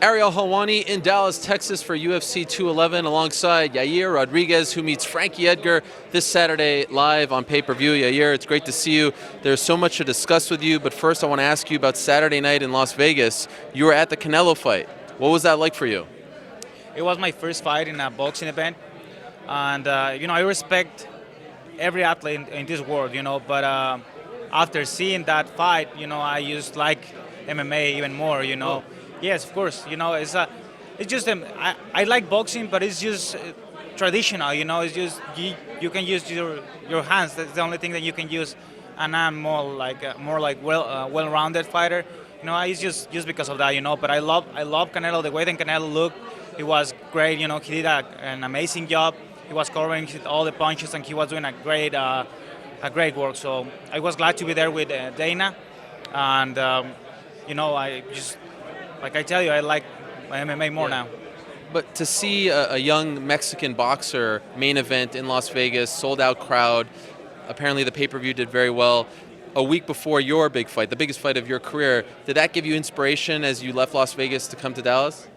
Ariel Helwani in Dallas, Texas for UFC 211 alongside Yair Rodriguez, who meets Frankie Edgar this Saturday live on pay-per-view. Yair, it's great to see you. There's so much to discuss with you, but first I want to ask you about Saturday night in Las Vegas. You were at the Canelo fight. What was that like for you? It was my first fight in a boxing event, and I respect every athlete in this world, but after seeing that fight, I just like MMA even more, Yes, of course, it's just I like boxing, but it's just traditional, it's just you can use your hands. That's the only thing that you can use, and I'm more like well-rounded fighter. It's just because of that, But I love Canelo, the way that Canelo looked. He was great, he did an amazing job. He was covering all the punches, and he was doing a great work. So I was glad to be there with Dana, and I just, like I tell you, I like MMA more now. But to see a young Mexican boxer main event in Las Vegas, sold out crowd, apparently the pay-per-view did very well. A week before your big fight, the biggest fight of your career, did that give you inspiration as you left Las Vegas to come to Dallas?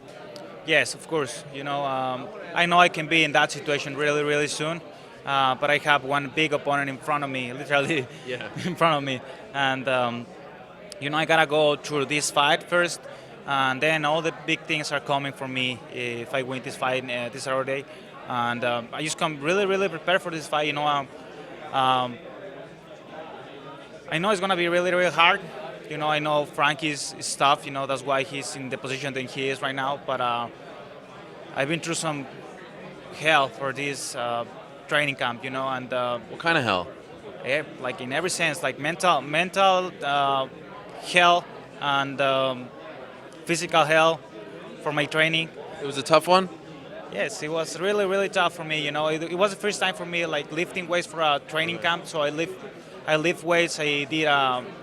Yes, of course. I know I can be in that situation really, really soon, but I have one big opponent in front of me, literally in front of me, and I gotta go through this fight first, and then all the big things are coming for me if I win this fight this Saturday, and I just come really, really prepared for this fight. I know it's gonna be really, really hard. I know Frankie's is tough. That's why he's in the position that he is right now. But I've been through some hell for this training camp. And What kind of hell? like in every sense, like mental hell and physical hell for my training. It was a tough one? Yes, it was really, really tough for me. It was the first time for me like lifting weights for a training camp. So I lift weights. I did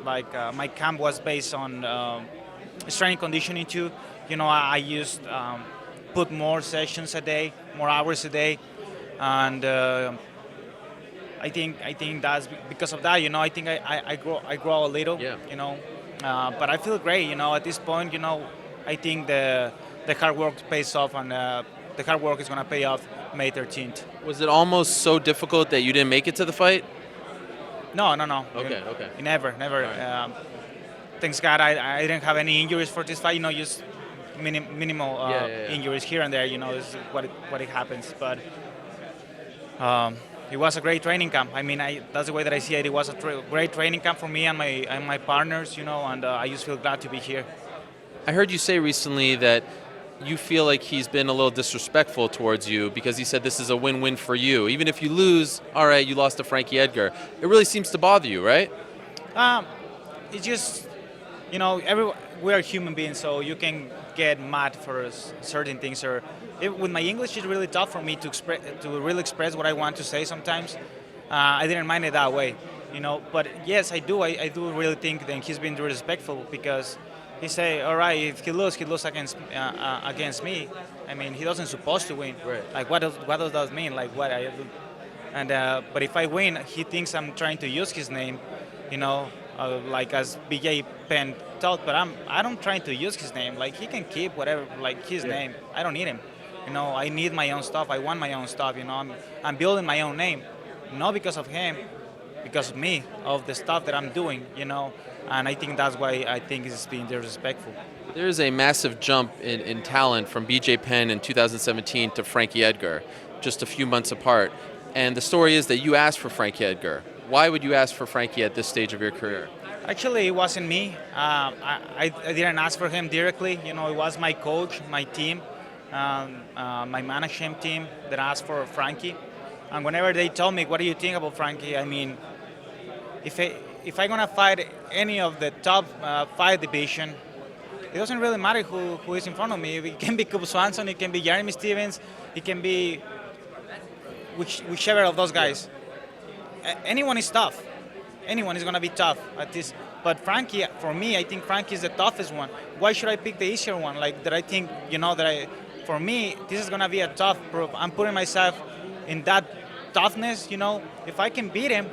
my camp was based on strength conditioning too. I used put more sessions a day, more hours a day, and I think that's because of that. I think I grow a little. Yeah. But I feel great. At this point, I think the hard work pays off, and the hard work is gonna pay off May 13th. Was it almost so difficult that you didn't make it to the fight? No. Okay. Never. Right. Thanks God, I didn't have any injuries for this fight. Just minimal injuries here and there. Is what it happens. But it was a great training camp. That's the way that I see it. It was a great training camp for me and my partners. And I just feel glad to be here. I heard you say recently that you feel like he's been a little disrespectful towards you because he said this is a win-win for you. Even if you lose, all right, you lost to Frankie Edgar. It really seems to bother you, right? It's just, we are human beings, so you can get mad for certain things. Or with my English, it's really tough for me to really express what I want to say sometimes. I didn't mind it that way, But yes, I do. I do really think that he's been disrespectful because he say, all right, if he loses against me. He doesn't supposed to win. Right. Like, what does that mean? Like, what I do? And but if I win, he thinks I'm trying to use his name, like as BJ Penn thought. But I don't trying to use his name. Like, he can keep whatever, like his name. I don't need him. I need my own stuff. I want my own stuff. I'm building my own name, not because of him, because of me, of the stuff that I'm doing. And I think that's why I think it's being disrespectful. There's a massive jump in talent from BJ Penn in 2017 to Frankie Edgar, just a few months apart. And the story is that you asked for Frankie Edgar. Why would you ask for Frankie at this stage of your career? Actually, it wasn't me. I didn't ask for him directly. It was my coach, my team, my management team that asked for Frankie. And whenever they told me, what do you think about Frankie? If I'm gonna fight any of the top 5 division, it doesn't really matter who is in front of me. It can be Cub Swanson, it can be Jeremy Stevens, it can be whichever of those guys. Anyone is tough. Anyone is gonna be tough at this. But Frankie, for me, I think Frankie is the toughest one. Why should I pick the easier one? Like that, I think for me, this is gonna be a tough proof. I'm putting myself in that toughness. If I can beat him,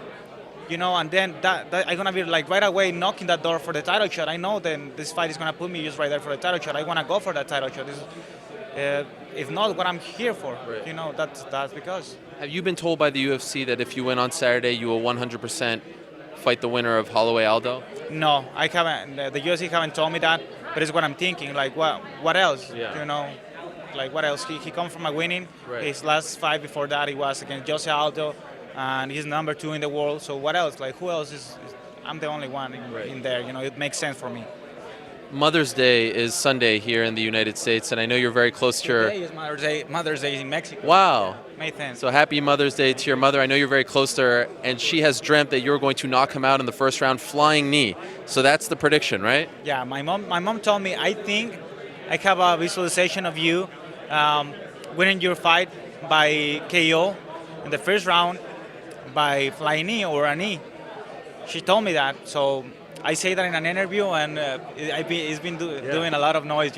And then that I'm gonna be like right away knocking that door for the title shot. I know then this fight is gonna put me just right there for the title shot. I wanna go for that title shot. This is, if not what I'm here for, Right. that's because. Have you been told by the UFC that if you win on Saturday, you will 100% fight the winner of Holloway Aldo? No, I haven't. The UFC haven't told me that, but it's what I'm thinking. Like what else? Yeah. Like what else? He come from a winning. Right. His last fight before that, he was against Jose Aldo, and he's number 2 in the world. So what else? Like who else is I'm the only one Right. in there. It makes sense for me. Mother's Day is Sunday here in the United States, and I know you're very close to Today her. is Mother's Day. Mother's Day in Mexico. Wow. May 10th. So happy Mother's Day to your mother. I know you're very close to her, and she has dreamt that you're going to knock him out in the first round, flying knee. So that's the prediction, right? Yeah, my mom told me, I think I have a visualization of you winning your fight by KO in the first round by flying knee or a knee. She told me that, so I say that in an interview, and it's been doing a lot of noise.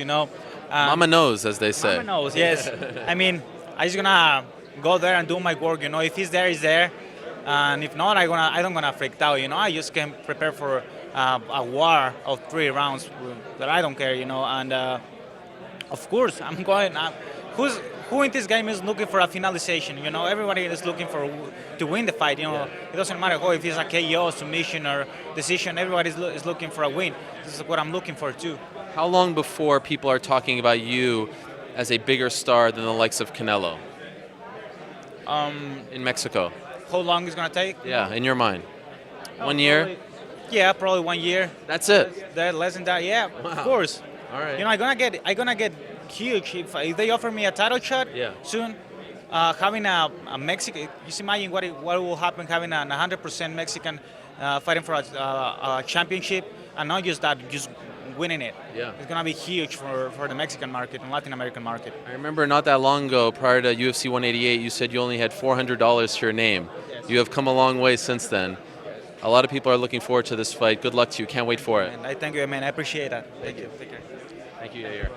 Mama knows, as they say. Mama knows, yes. I mean, I'm just gonna go there and do my work. If he's there, he's there, and if not, I don't gonna freak out. I just can prepare for a war of 3 rounds that I don't care. And of course I'm going. Who in this game is looking for a finalization? Everybody is looking to win the fight. It doesn't matter if it's a KO, submission, or decision. Everybody is looking for a win. This is what I'm looking for too. How long before people are talking about you as a bigger star than the likes of Canelo in Mexico? How long is gonna take? Yeah, in your mind. 1 year? Probably, yeah, probably 1 year. That's it. Less than that. Yeah, Wow. of course. All right. I'm gonna get huge if they offer me a title shot Yeah. soon. Having a Mexican, just imagine what will happen having a 100% Mexican fighting for a championship, and not just that, just winning it. Yeah. It's gonna be huge for the Mexican market and Latin American market. I remember not that long ago, prior to UFC 188, you said you only had $400 to your name. Yes. You have come a long way since then. A lot of people are looking forward to this fight. Good luck to you. Can't wait for it. And I thank you, man. I appreciate that. Thank you. Take care. Thank you, Yair.